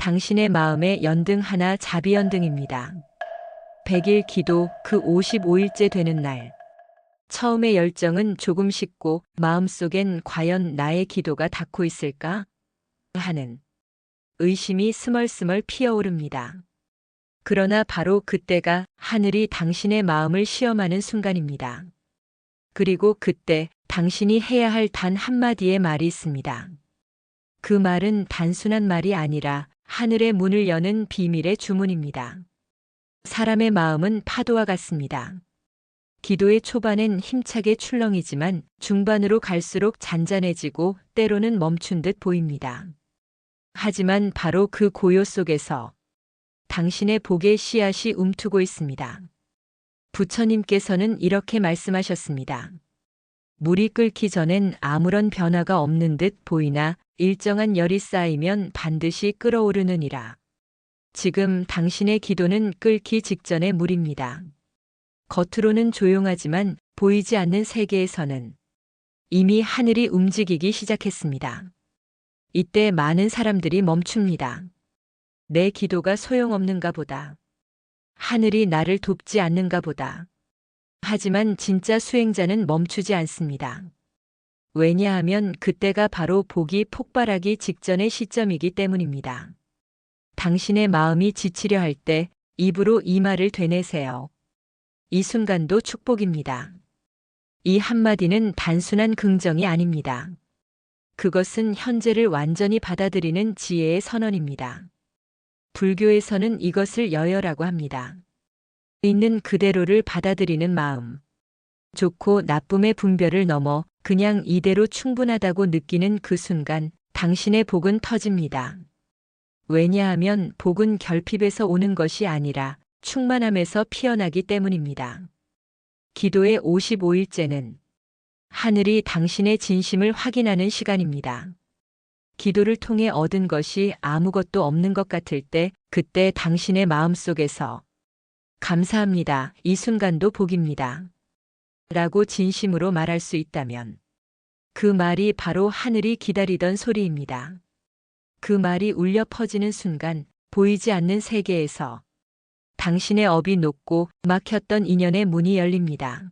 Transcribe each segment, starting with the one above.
당신의 마음의 연등 하나 자비연등입니다. 100일 기도 그 55일째 되는 날. 처음의 열정은 조금 식고 마음속엔 과연 나의 기도가 닿고 있을까? 하는 의심이 스멀스멀 피어오릅니다. 그러나 바로 그때가 하늘이 당신의 마음을 시험하는 순간입니다. 그리고 그때 당신이 해야 할 단 한마디의 말이 있습니다. 그 말은 단순한 말이 아니라 하늘의 문을 여는 비밀의 주문입니다. 사람의 마음은 파도와 같습니다. 기도의 초반엔 힘차게 출렁이지만 중반으로 갈수록 잔잔해지고 때로는 멈춘 듯 보입니다. 하지만 바로 그 고요 속에서 당신의 복의 씨앗이 움트고 있습니다. 부처님께서는 이렇게 말씀하셨습니다. 물이 끓기 전엔 아무런 변화가 없는 듯 보이나 일정한 열이 쌓이면 반드시 끓어오르느니라. 지금 당신의 기도는 끓기 직전의 물입니다. 겉으로는 조용하지만 보이지 않는 세계에서는 이미 하늘이 움직이기 시작했습니다. 이때 많은 사람들이 멈춥니다. 내 기도가 소용없는가 보다. 하늘이 나를 돕지 않는가 보다. 하지만 진짜 수행자는 멈추지 않습니다. 왜냐하면 그때가 바로 복이 폭발하기 직전의 시점이기 때문입니다. 당신의 마음이 지치려 할 때 입으로 이 말을 되뇌세요. 이 순간도 축복입니다. 이 한마디는 단순한 긍정이 아닙니다. 그것은 현재를 완전히 받아들이는 지혜의 선언입니다. 불교에서는 이것을 여여라고 합니다. 있는 그대로를 받아들이는 마음. 좋고 나쁨의 분별을 넘어 그냥 이대로 충분하다고 느끼는 그 순간 당신의 복은 터집니다. 왜냐하면 복은 결핍에서 오는 것이 아니라 충만함에서 피어나기 때문입니다. 기도의 55일째는 하늘이 당신의 진심을 확인하는 시간입니다. 기도를 통해 얻은 것이 아무것도 없는 것 같을 때 그때 당신의 마음속에서 감사합니다. 이 순간도 복입니다. 라고 진심으로 말할 수 있다면 그 말이 바로 하늘이 기다리던 소리입니다. 그 말이 울려 퍼지는 순간 보이지 않는 세계에서 당신의 업이 녹고 막혔던 인연의 문이 열립니다.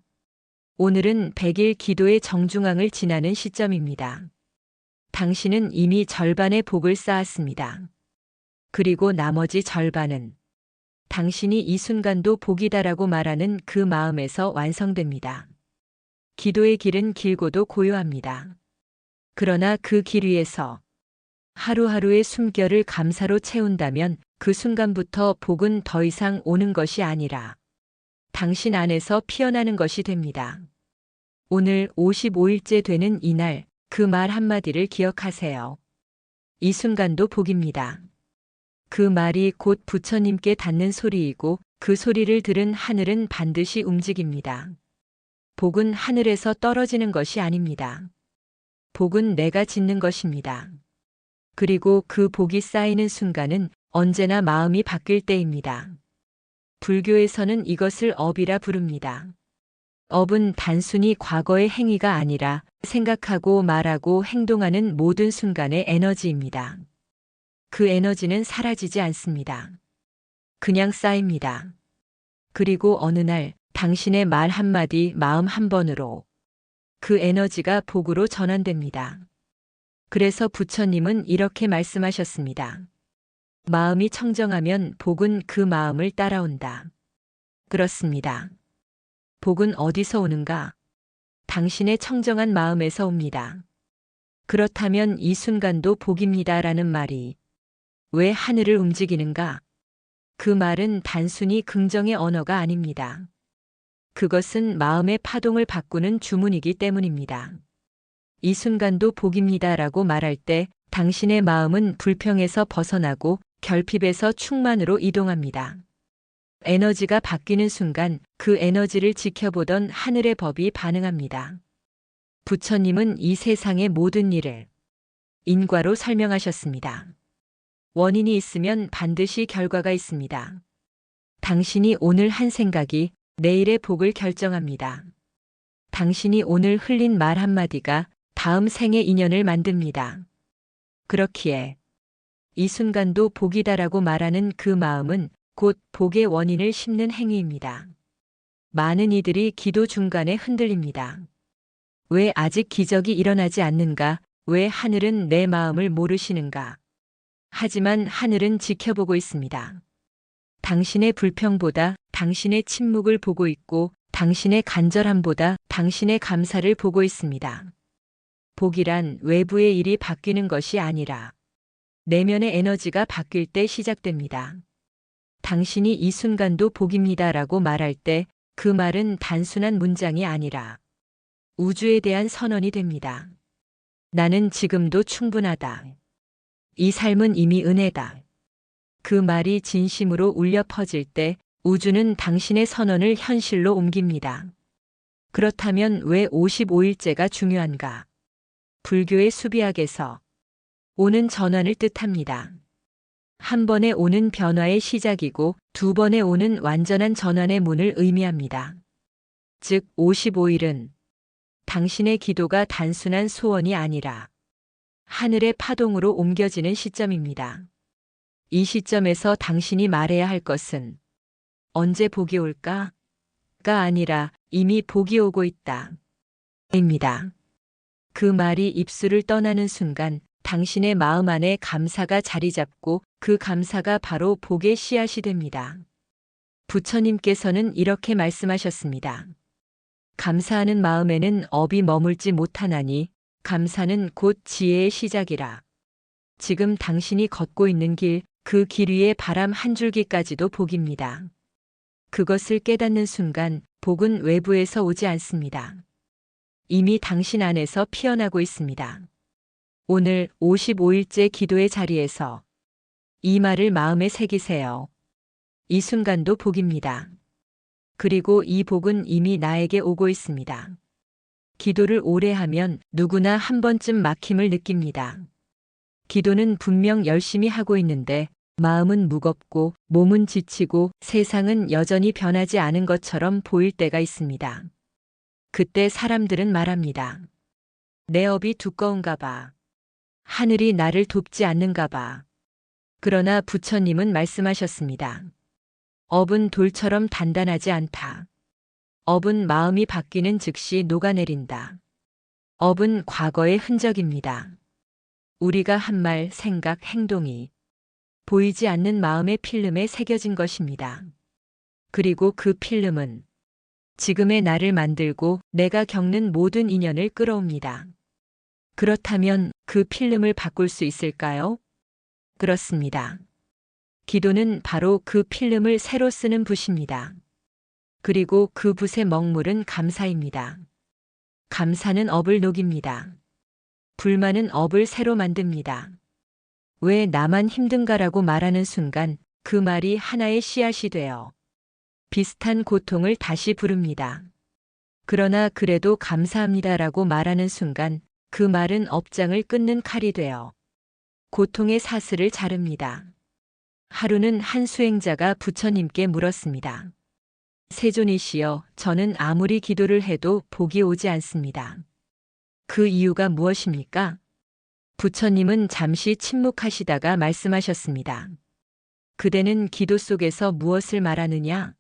오늘은 100일 기도의 정중앙을 지나는 시점입니다. 당신은 이미 절반의 복을 쌓았습니다. 그리고 나머지 절반은 당신이 이 순간도 복이다라고 말하는 그 마음에서 완성됩니다. 기도의 길은 길고도 고요합니다. 그러나 그 길 위에서 하루하루의 숨결을 감사로 채운다면 그 순간부터 복은 더 이상 오는 것이 아니라 당신 안에서 피어나는 것이 됩니다. 오늘 55일째 되는 이날 그 말 한마디를 기억하세요. 이 순간도 복입니다. 그 말이 곧 부처님께 닿는 소리이고 그 소리를 들은 하늘은 반드시 움직입니다. 복은 하늘에서 떨어지는 것이 아닙니다. 복은 내가 짓는 것입니다. 그리고 그 복이 쌓이는 순간은 언제나 마음이 바뀔 때입니다. 불교에서는 이것을 업이라 부릅니다. 업은 단순히 과거의 행위가 아니라 생각하고 말하고 행동하는 모든 순간의 에너지입니다. 그 에너지는 사라지지 않습니다. 그냥 쌓입니다. 그리고 어느 날 당신의 말 한마디, 마음 한 번으로 그 에너지가 복으로 전환됩니다. 그래서 부처님은 이렇게 말씀하셨습니다. 마음이 청정하면 복은 그 마음을 따라온다. 그렇습니다. 복은 어디서 오는가? 당신의 청정한 마음에서 옵니다. 그렇다면 이 순간도 복입니다라는 말이 왜 하늘을 움직이는가? 그 말은 단순히 긍정의 언어가 아닙니다. 그것은 마음의 파동을 바꾸는 주문이기 때문입니다. 이 순간도 복입니다라고 말할 때 당신의 마음은 불평에서 벗어나고 결핍에서 충만으로 이동합니다. 에너지가 바뀌는 순간 그 에너지를 지켜보던 하늘의 법이 반응합니다. 부처님은 이 세상의 모든 일을 인과로 설명하셨습니다. 원인이 있으면 반드시 결과가 있습니다. 당신이 오늘 한 생각이 내일의 복을 결정합니다. 당신이 오늘 흘린 말 한마디가 다음 생의 인연을 만듭니다. 그렇기에 이 순간도 복이다라고 말하는 그 마음은 곧 복의 원인을 심는 행위입니다. 많은 이들이 기도 중간에 흔들립니다. 왜 아직 기적이 일어나지 않는가? 왜 하늘은 내 마음을 모르시는가? 하지만 하늘은 지켜보고 있습니다. 당신의 불평보다 당신의 침묵을 보고 있고 당신의 간절함보다 당신의 감사를 보고 있습니다. 복이란 외부의 일이 바뀌는 것이 아니라 내면의 에너지가 바뀔 때 시작됩니다. 당신이 이 순간도 복입니다라고 말할 때 그 말은 단순한 문장이 아니라 우주에 대한 선언이 됩니다. 나는 지금도 충분하다. 이 삶은 이미 은혜다. 그 말이 진심으로 울려 퍼질 때 우주는 당신의 선언을 현실로 옮깁니다. 그렇다면 왜 55일째가 중요한가? 불교의 수비학에서 오는 전환을 뜻합니다. 한 번에 오는 변화의 시작이고 두 번에 오는 완전한 전환의 문을 의미합니다. 즉 55일은 당신의 기도가 단순한 소원이 아니라 하늘의 파동으로 옮겨지는 시점입니다. 이 시점에서 당신이 말해야 할 것은 언제 복이 올까? 가 아니라 이미 복이 오고 있다. 입니다. 그 말이 입술을 떠나는 순간 당신의 마음 안에 감사가 자리 잡고 그 감사가 바로 복의 씨앗이 됩니다. 부처님께서는 이렇게 말씀하셨습니다. 감사하는 마음에는 업이 머물지 못하나니 감사는 곧 지혜의 시작이라. 지금 당신이 걷고 있는 길, 그 길 위에 바람 한 줄기까지도 복입니다. 그것을 깨닫는 순간 복은 외부에서 오지 않습니다. 이미 당신 안에서 피어나고 있습니다. 오늘 55일째 기도의 자리에서 이 말을 마음에 새기세요. 이 순간도 복입니다. 그리고 이 복은 이미 나에게 오고 있습니다. 기도를 오래 하면 누구나 한 번쯤 막힘을 느낍니다. 기도는 분명 열심히 하고 있는데 마음은 무겁고 몸은 지치고 세상은 여전히 변하지 않은 것처럼 보일 때가 있습니다. 그때 사람들은 말합니다. 내 업이 두꺼운가 봐. 하늘이 나를 돕지 않는가 봐. 그러나 부처님은 말씀하셨습니다. 업은 돌처럼 단단하지 않다. 업은 마음이 바뀌는 즉시 녹아내린다. 업은 과거의 흔적입니다. 우리가 한 말, 생각, 행동이 보이지 않는 마음의 필름에 새겨진 것입니다. 그리고 그 필름은 지금의 나를 만들고 내가 겪는 모든 인연을 끌어옵니다. 그렇다면 그 필름을 바꿀 수 있을까요? 그렇습니다. 기도는 바로 그 필름을 새로 쓰는 붓입니다. 그리고 그 붓의 먹물은 감사입니다. 감사는 업을 녹입니다. 불만은 업을 새로 만듭니다. 왜 나만 힘든가라고 말하는 순간 그 말이 하나의 씨앗이 되어 비슷한 고통을 다시 부릅니다. 그러나 그래도 감사합니다라고 말하는 순간 그 말은 업장을 끊는 칼이 되어 고통의 사슬을 자릅니다. 하루는 한 수행자가 부처님께 물었습니다. 세존이시여, 저는 아무리 기도를 해도 복이 오지 않습니다. 그 이유가 무엇입니까? 부처님은 잠시 침묵하시다가 말씀하셨습니다. 그대는 기도 속에서 무엇을 말하느냐?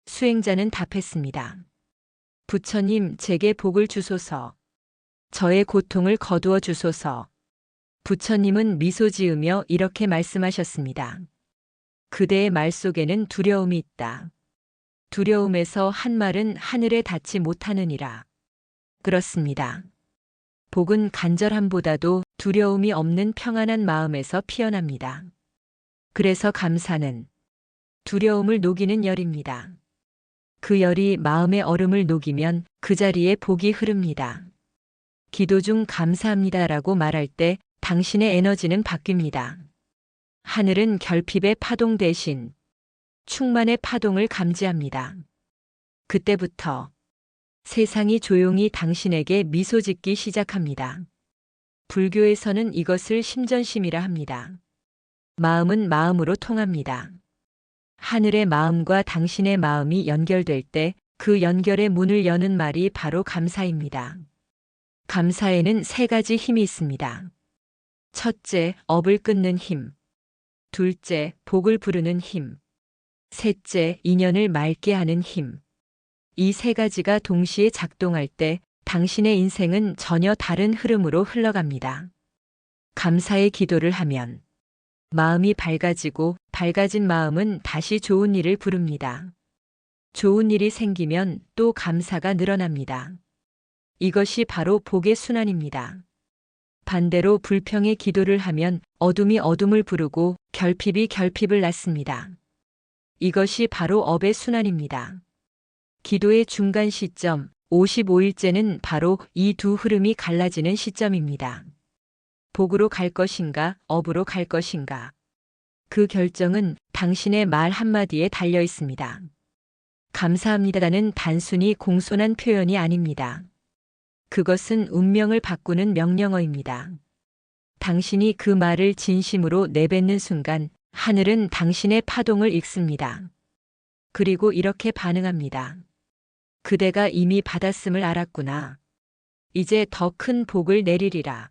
수행자는 답했습니다. 부처님, 제게 복을 주소서. 저의 고통을 거두어 주소서. 부처님은 미소 지으며 이렇게 말씀하셨습니다. 그대의 말 속에는 두려움이 있다. 두려움에서 한 말은 하늘에 닿지 못하느니라. 그렇습니다. 복은 간절함보다도 두려움이 없는 평안한 마음에서 피어납니다. 그래서 감사는 두려움을 녹이는 열입니다. 그 열이 마음의 얼음을 녹이면 그 자리에 복이 흐릅니다. 기도 중 감사합니다라고 말할 때 당신의 에너지는 바뀝니다. 하늘은 결핍의 파동 대신 충만의 파동을 감지합니다. 그때부터 세상이 조용히 당신에게 미소 짓기 시작합니다. 불교에서는 이것을 심전심이라 합니다. 마음은 마음으로 통합니다. 하늘의 마음과 당신의 마음이 연결될 때 그 연결의 문을 여는 말이 바로 감사입니다. 감사에는 세 가지 힘이 있습니다. 첫째, 업을 끊는 힘. 둘째, 복을 부르는 힘. 셋째, 인연을 맑게 하는 힘. 이 세 가지가 동시에 작동할 때 당신의 인생은 전혀 다른 흐름으로 흘러갑니다. 감사의 기도를 하면 마음이 밝아지고 밝아진 마음은 다시 좋은 일을 부릅니다. 좋은 일이 생기면 또 감사가 늘어납니다. 이것이 바로 복의 순환입니다. 반대로 불평의 기도를 하면 어둠이 어둠을 부르고 결핍이 결핍을 낳습니다. 이것이 업의 순환입니다. 기도의 중간 시점, 55일째는 바로 이 두 흐름이 갈라지는 시점입니다. 복으로 갈 것인가, 업으로 갈 것인가. 그 결정은 당신의 말 한마디에 달려 있습니다. 감사합니다는 단순히 공손한 표현이 아닙니다. 그것은 운명을 바꾸는 명령어입니다. 당신이 그 말을 진심으로 내뱉는 순간 하늘은 당신의 파동을 읽습니다. 그리고 이렇게 반응합니다. 그대가 이미 받았음을 알았구나. 이제 더 큰 복을 내리리라.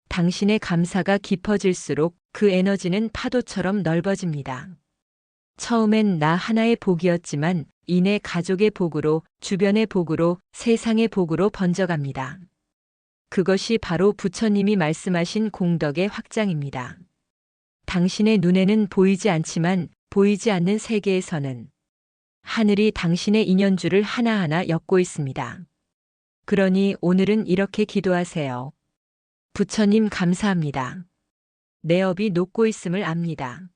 당신의 감사가 깊어질수록 그 에너지는 파도처럼 넓어집니다. 처음엔 나 하나의 복이었지만 이내 가족의 복으로, 주변의 복으로, 세상의 복으로 번져갑니다. 그것이 바로 부처님이 말씀하신 공덕의 확장입니다. 당신의 눈에는 보이지 않지만 보이지 않는 세계에서는 하늘이 당신의 인연줄을 하나하나 엮고 있습니다. 그러니 오늘은 이렇게 기도하세요. 부처님 감사합니다. 내 업이 녹고 있음을 압니다.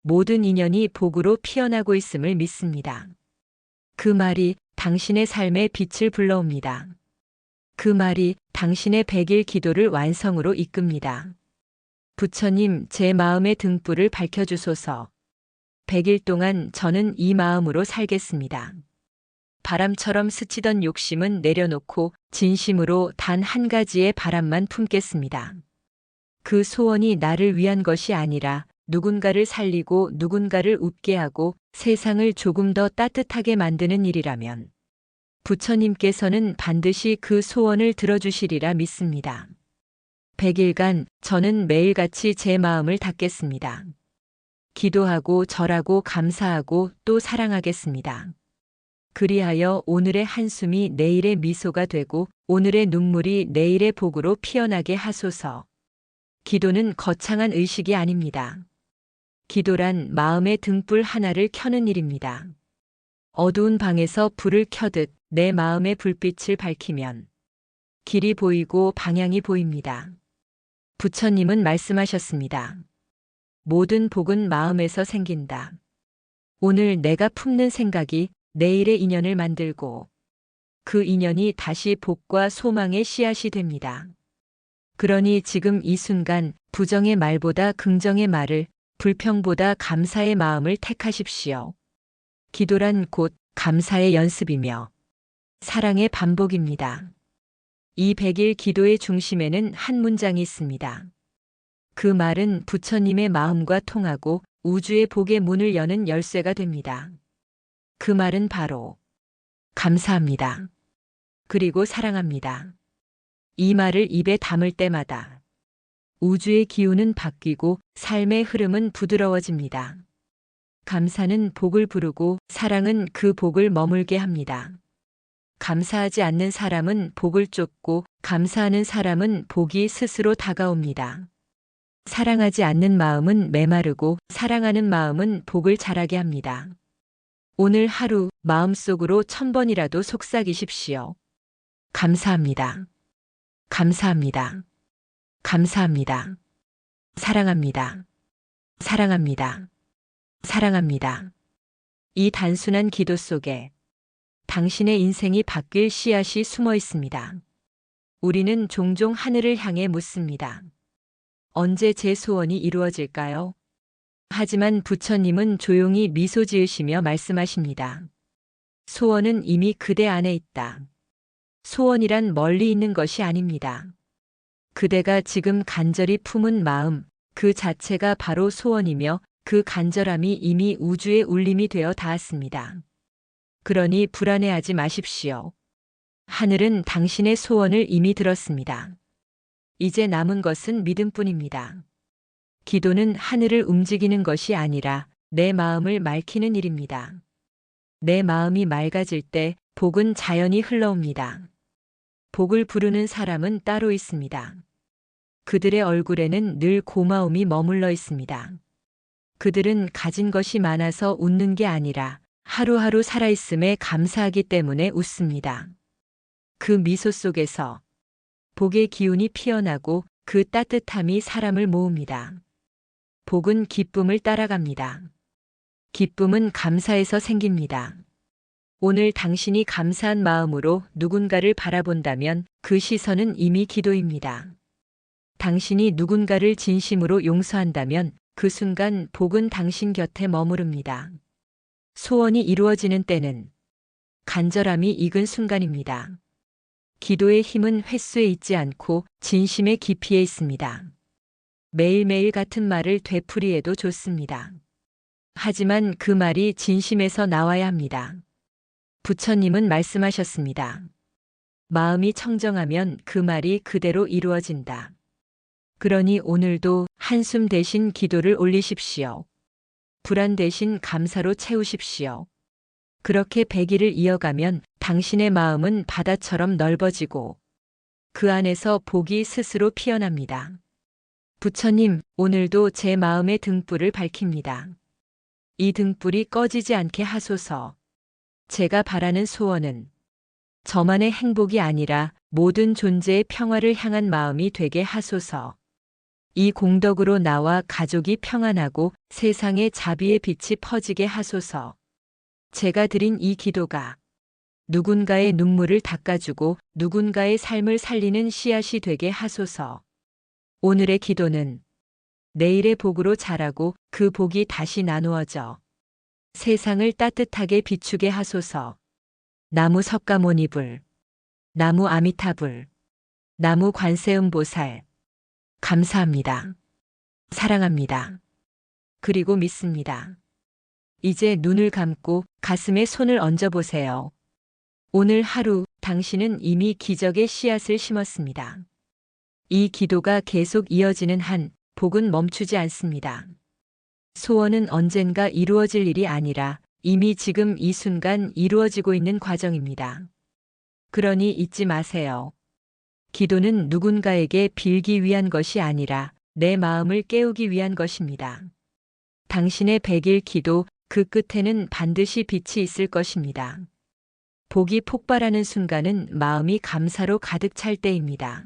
모든 인연이 복으로 피어나고 있음을 믿습니다. 그 말이 당신의 삶에 빛을 불러옵니다. 그 말이 당신의 100일 기도를 완성으로 이끕니다. 부처님, 제 마음의 등불을 밝혀주소서. 100일 동안 저는 이 마음으로 살겠습니다. 바람처럼 스치던 욕심은 내려놓고 진심으로 단 한 가지의 바람만 품겠습니다. 그 소원이 나를 위한 것이 아니라 누군가를 살리고 누군가를 웃게 하고 세상을 조금 더 따뜻하게 만드는 일이라면 부처님께서는 반드시 그 소원을 들어주시리라 믿습니다. 100일간 저는 매일같이 제 마음을 닫겠습니다. 기도하고 절하고 감사하고 또 사랑하겠습니다. 그리하여 오늘의 한숨이 내일의 미소가 되고 오늘의 눈물이 내일의 복으로 피어나게 하소서. 기도는 거창한 의식이 아닙니다. 기도란 마음의 등불 하나를 켜는 일입니다. 어두운 방에서 불을 켜듯 내 마음의 불빛을 밝히면 길이 보이고 방향이 보입니다. 부처님은 말씀하셨습니다. 모든 복은 마음에서 생긴다. 오늘 내가 품는 생각이 내일의 인연을 만들고 그 인연이 다시 복과 소망의 씨앗이 됩니다. 그러니 지금 이 순간 부정의 말보다 긍정의 말을, 불평보다 감사의 마음을 택하십시오. 기도란 곧 감사의 연습이며 사랑의 반복입니다. 이 100일 기도의 중심에는 한 문장이 있습니다. 그 말은 부처님의 마음과 통하고 우주의 복의 문을 여는 열쇠가 됩니다. 그 말은 바로 감사합니다. 그리고 사랑합니다. 이 말을 입에 담을 때마다 우주의 기운은 바뀌고 삶의 흐름은 부드러워집니다. 감사는 복을 부르고 사랑은 그 복을 머물게 합니다. 감사하지 않는 사람은 복을 쫓고 감사하는 사람은 복이 스스로 다가옵니다. 사랑하지 않는 마음은 메마르고 사랑하는 마음은 복을 자라게 합니다. 오늘 하루 마음속으로 1000번이라도 속삭이십시오. 감사합니다. 감사합니다. 감사합니다. 사랑합니다. 사랑합니다. 사랑합니다. 이 단순한 기도 속에 당신의 인생이 바뀔 씨앗이 숨어 있습니다. 우리는 종종 하늘을 향해 묻습니다. 언제 제 소원이 이루어질까요? 하지만 부처님은 조용히 미소 지으시며 말씀하십니다. 소원은 이미 그대 안에 있다. 소원이란 멀리 있는 것이 아닙니다. 그대가 지금 간절히 품은 마음, 그 자체가 바로 소원이며 그 간절함이 이미 우주의 울림이 되어 닿았습니다. 그러니 불안해하지 마십시오. 하늘은 당신의 소원을 이미 들었습니다. 이제 남은 것은 믿음뿐입니다. 기도는 하늘을 움직이는 것이 아니라 내 마음을 맑히는 일입니다. 내 마음이 맑아질 때 복은 자연히 흘러옵니다. 복을 부르는 사람은 따로 있습니다. 그들의 얼굴에는 늘 고마움이 머물러 있습니다. 그들은 가진 것이 많아서 웃는 게 아니라 하루하루 살아있음에 감사하기 때문에 웃습니다. 그 미소 속에서 복의 기운이 피어나고 그 따뜻함이 사람을 모읍니다. 복은 기쁨을 따라갑니다. 기쁨은 감사에서 생깁니다. 오늘 당신이 감사한 마음으로 누군가를 바라본다면 그 시선은 이미 기도입니다. 당신이 누군가를 진심으로 용서한다면 그 순간 복은 당신 곁에 머무릅니다. 소원이 이루어지는 때는 간절함이 익은 순간입니다. 기도의 힘은 횟수에 있지 않고 진심의 깊이에 있습니다. 매일매일 같은 말을 되풀이해도 좋습니다. 하지만 그 말이 진심에서 나와야 합니다. 부처님은 말씀하셨습니다. 마음이 청정하면 그 말이 그대로 이루어진다. 그러니 오늘도 한숨 대신 기도를 올리십시오. 불안 대신 감사로 채우십시오. 그렇게 100일을 이어가면 당신의 마음은 바다처럼 넓어지고 그 안에서 복이 스스로 피어납니다. 부처님, 오늘도 제 마음의 등불을 밝힙니다. 이 등불이 꺼지지 않게 하소서. 제가 바라는 소원은 저만의 행복이 아니라 모든 존재의 평화를 향한 마음이 되게 하소서. 이 공덕으로 나와 가족이 평안하고 세상에 자비의 빛이 퍼지게 하소서. 제가 드린 이 기도가 누군가의 눈물을 닦아주고 누군가의 삶을 살리는 씨앗이 되게 하소서. 오늘의 기도는 내일의 복으로 자라고 그 복이 다시 나누어져 세상을 따뜻하게 비추게 하소서. 나무 석가모니불, 나무 아미타불, 나무 관세음보살. 감사합니다. 사랑합니다. 그리고 믿습니다. 이제 눈을 감고 가슴에 손을 얹어보세요. 오늘 하루 당신은 이미 기적의 씨앗을 심었습니다. 이 기도가 계속 이어지는 한 복은 멈추지 않습니다. 소원은 언젠가 이루어질 일이 아니라 이미 지금 이 순간 이루어지고 있는 과정입니다. 그러니 잊지 마세요. 기도는 누군가에게 빌기 위한 것이 아니라 내 마음을 깨우기 위한 것입니다. 당신의 100일 기도 그 끝에는 반드시 빛이 있을 것입니다. 복이 폭발하는 순간은 마음이 감사로 가득 찰 때입니다.